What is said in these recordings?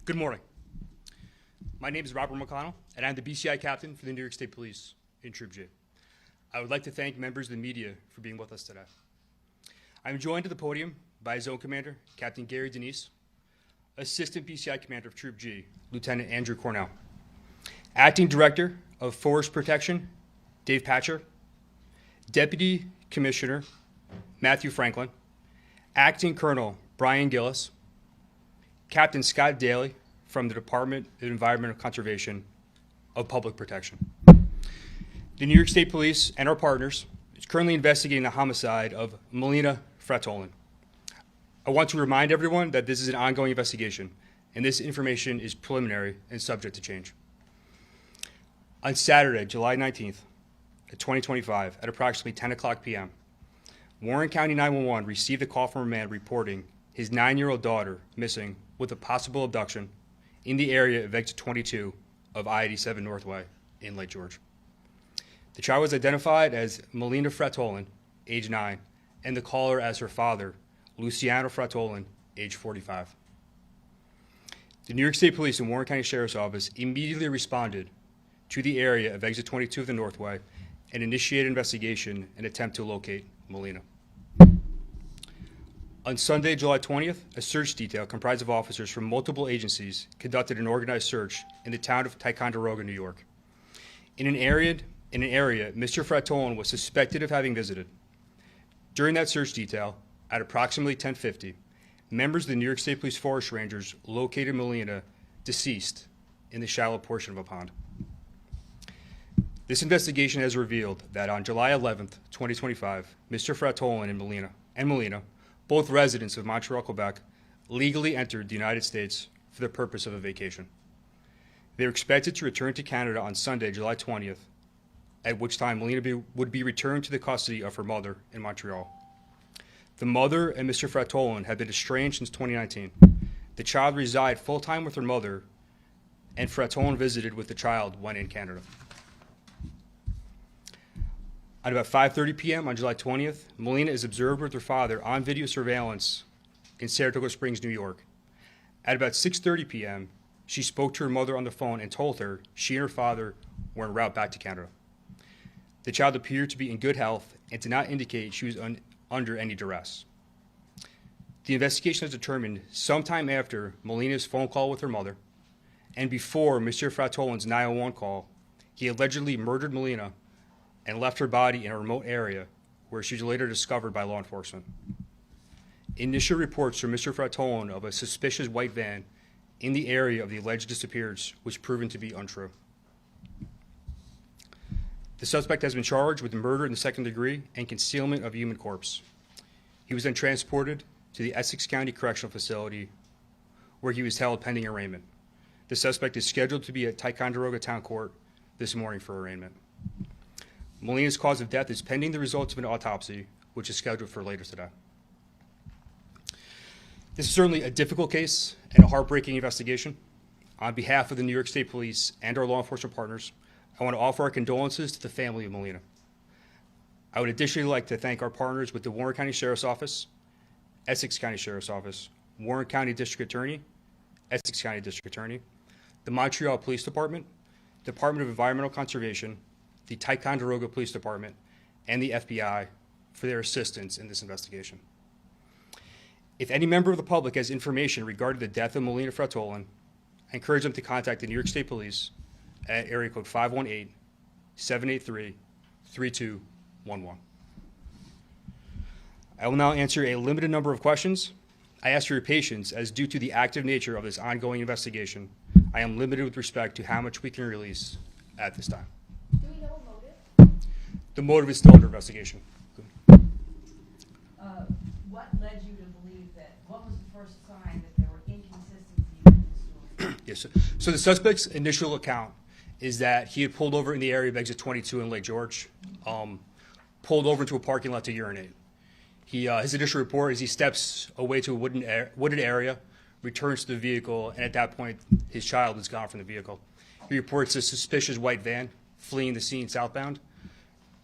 Good morning. My name is Robert McConnell, and I'm the BCI captain for the New York State Police in Troop G. I would like to thank members of the media for being with us today. I'm joined at the podium by Zone Commander Captain Gary Denise, Assistant BCI Commander of Troop G, Lieutenant Andrew Cornell, Acting Director of Forest Protection, Dave Patcher, Deputy Commissioner Matthew Franklin, Acting Colonel Brian Gillis, Captain Scott Daly from the Department of Environmental Conservation of Public Protection. The New York State Police and our partners is currently investigating the homicide of Melina Frattolin. I want to remind everyone that this is an ongoing investigation, and this information is preliminary and subject to change. On Saturday, July 19th, 2025, at approximately 10 o'clock p.m., Warren County 911 received a call from a man reporting his 9-year-old daughter missing with a possible abduction in the area of exit 22 of I-87 Northway in Lake George. The child was identified as Melina Frattolin, age 9, and the caller as her father, Luciano Frattolin, age 45. The New York State Police and Warren County Sheriff's Office immediately responded to the area of exit 22 of the Northway and initiated investigation and attempt to locate Melina. On Sunday, July 20th, a search detail comprised of officers from multiple agencies conducted an organized search in the town of Ticonderoga, New York. In an area Mr. Frattolin was suspected of having visited. During that search detail, at approximately 10:50, members of the New York State Police Forest Rangers located Melina deceased in the shallow portion of a pond. This investigation has revealed that on July 11th, 2025, Mr. Frattolin and Melina, both residents of Montreal, Quebec, legally entered the United States for the purpose of a vacation. They are expected to return to Canada on Sunday, July 20th, at which time Melina would be returned to the custody of her mother in Montreal. The mother and Mr. Frattolin have been estranged since 2019. The child resided full-time with her mother, and Frattolin visited with the child when in Canada. At about 5:30 p.m. on July 20th, Melina is observed with her father on video surveillance in Saratoga Springs, New York. At about 6:30 p.m., she spoke to her mother on the phone and told her she and her father were en route back to Canada. The child appeared to be in good health and did not indicate she was under any duress. The investigation has determined sometime after Melina's phone call with her mother and before Mr. Frattolin's 911 call, he allegedly murdered Melina and left her body in a remote area where she was later discovered by law enforcement. Initial reports from Mr. Frattolin of a suspicious white van in the area of the alleged disappearance was proven to be untrue. The suspect has been charged with murder in the second degree and concealment of a human corpse. He was then transported to the Essex County Correctional Facility where he was held pending arraignment. The suspect is scheduled to be at Ticonderoga Town Court this morning for arraignment. Melina's cause of death is pending the results of an autopsy, which is scheduled for later today. This is certainly a difficult case and a heartbreaking investigation. On behalf of the New York State Police and our law enforcement partners, I want to offer our condolences to the family of Melina. I would additionally like to thank our partners with the Warren County Sheriff's Office, Essex County Sheriff's Office, Warren County District Attorney, Essex County District Attorney, the Montreal Police Department, Department of Environmental Conservation, the Ticonderoga Police Department, and the FBI for their assistance in this investigation. If any member of the public has information regarding the death of Melina Frattolin, I encourage them to contact the New York State Police at area code 518-783-3211. I will now answer a limited number of questions. I ask for your patience as due to the active nature of this ongoing investigation, I am limited with respect to how much we can release at this time. Do we know a motive? The motive is still under investigation. What led you to believe that? What was the first sign that there were inconsistencies in the story? Yes. So the suspect's initial account is that he had pulled over in the area of exit 22 in Lake George, pulled over into a parking lot to urinate. His initial report is he steps away to a wooded area, returns to the vehicle, and at that point, his child is gone from the vehicle. He reports a suspicious white van fleeing the scene southbound.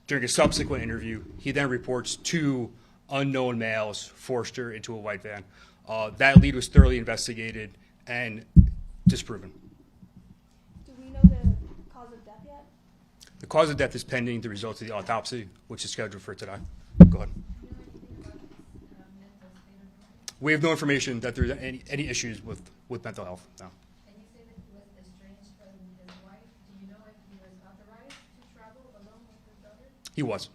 During a subsequent interview, he then reports two unknown males forced her into a white van. That lead was thoroughly investigated, and disproven. Do we know the cause of death yet? The cause of death is pending the results of the autopsy, which is scheduled for today. Go ahead. We have no information that there's any issues with mental health. No. And you say that he was estranged from his wife. Do you know if he was authorized to travel alone with his daughter? He was.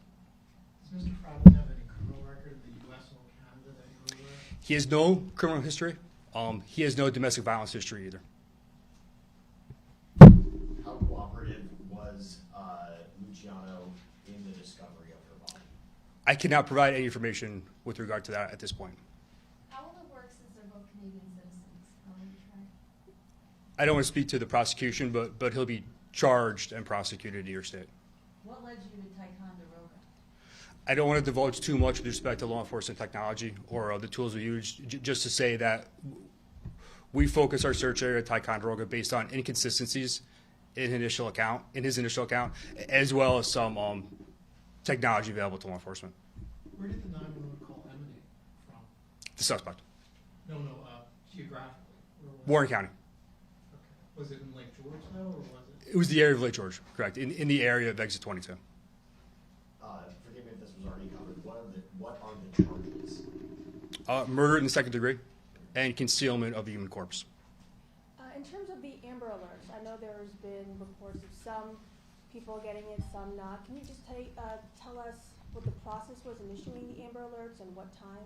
Does Mr. Frattolin have any criminal record in the U.S. or Canada that you're aware of? He has no criminal history. He has no domestic violence history either. How cooperative was Luciano in the discovery of her body? I cannot provide any information with regard to that at this point. How will it work since they're both Canadian citizens? How will you try? I don't want to speak to the prosecution, but he'll be charged and prosecuted in New York State. What led you to Ticonderoga? I don't want to divulge too much with respect to law enforcement technology or the tools we use, just to say that we focus our search area at Ticonderoga based on inconsistencies in his initial account, as well as some technology available to law enforcement. Where did the 911 call emanate from? The suspect, No, geographically. Where was Warren County. Okay. Was it in Lake George, though, or was it? It was the area of Lake George, correct, in the area of exit 22. Forgive me if this was already covered. What are the charges? Murder in the second degree and concealment of the human corpse. In terms of the Amber Alerts, I know there's been reports of some people getting it, some not. Can you just tell us what the process was in issuing the Amber Alerts and what time?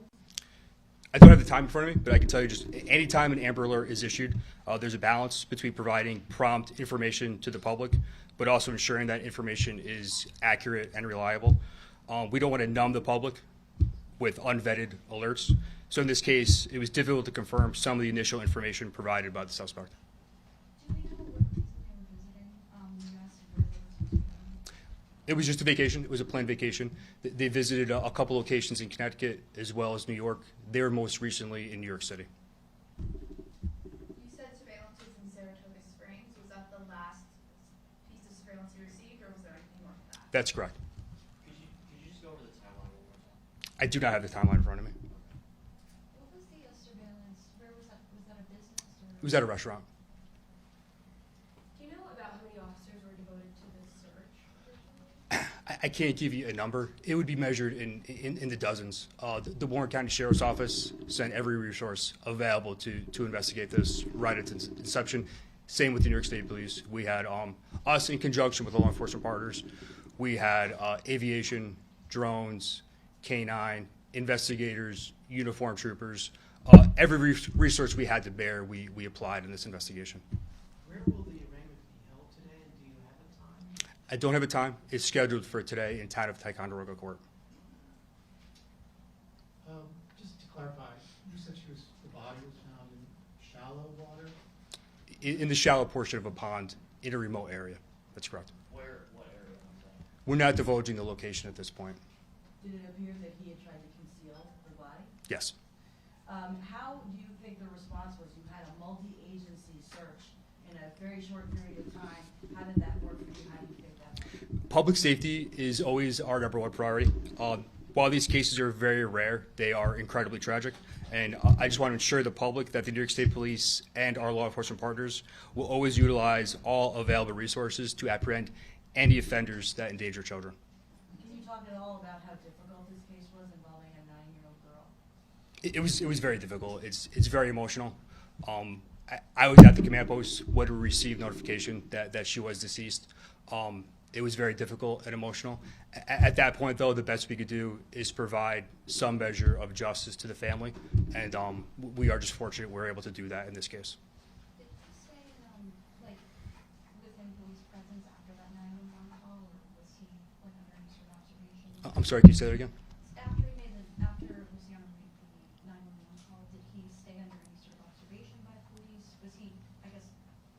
I don't have the time in front of me, but I can tell you just any time an Amber Alert is issued, there's a balance between providing prompt information to the public, but also ensuring that information is accurate and reliable. We don't want to numb the public with unvetted alerts. So in this case, it was difficult to confirm some of the initial information provided by the suspect. Do we know what reason they were visiting the U.S. and where they were visiting? It was just a vacation. It was a planned vacation. They visited a couple locations in Connecticut as well as New York. They were most recently in New York City. You said surveillance was in Saratoga Springs. Was that the last piece of surveillance you received, or was there anything more to that? That's correct. Could you just go over the timeline one more time? I do not have the timeline in front of me. What was the surveillance? Where was that? Was that a business? Or? It was at a restaurant. Do you know about how many officers were devoted to this search? I can't give you a number. It would be measured in the dozens. The Warren County Sheriff's Office sent every resource available to investigate this right at its inception. Same with the New York State Police. We had us in conjunction with the law enforcement partners. We had aviation, drones, K-9, investigators, uniformed troopers. Every resource we had to bear, we applied in this investigation. Where will the arraignment be held today, and do you have a time? I don't have a time. It's scheduled for today in town of Ticonderoga Court. Just to clarify, you said the body was found in shallow water? In the shallow portion of a pond in a remote area. That's correct. What area was that? We're not divulging the location at this point. Did it appear that he had tried to conceal her body? Yes. How do you think the response was? You had a multi-agency search in a very short period of time. How did that work for you? How do you think that went? Public safety is always our number one priority. While these cases are very rare, they are incredibly tragic. And I just want to ensure the public that the New York State Police and our law enforcement partners will always utilize all available resources to apprehend any offenders that endanger children. Can you talk at all about how difficult this case was involving a 9-year-old girl? It was very difficult. It's very emotional. I was at the command post when we received notification that she was deceased. It was very difficult and emotional. At that point, though, the best we could do is provide some measure of justice to the family, and we are just fortunate we're able to do that in this case. Did he stay, within police presence after that 911 call, or was he under any sort of observation? I'm sorry, can you say that again? After Luciano made the 911 call, did he stay under any sort of observation by police? Was he, I guess,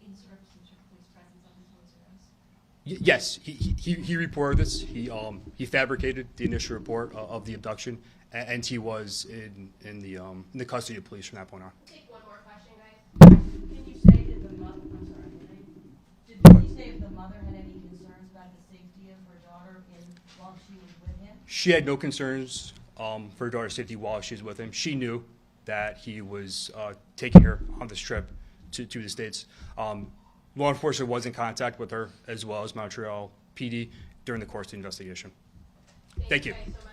in sort of some sort of police presence up until his arrest? Yes, he reported this. He fabricated the initial report of the abduction, and he was in the custody of police from that point on. Take one more question, guys. Can you say if the mother, I'm sorry, did you say if the mother had any concerns about the safety of her daughter while she was with him? She had no concerns for her daughter's safety while she was with him. She knew that he was taking her on this trip to the States. Law enforcement was in contact with her as well as Montreal PD during the course of the investigation. Thank you. Guys so much.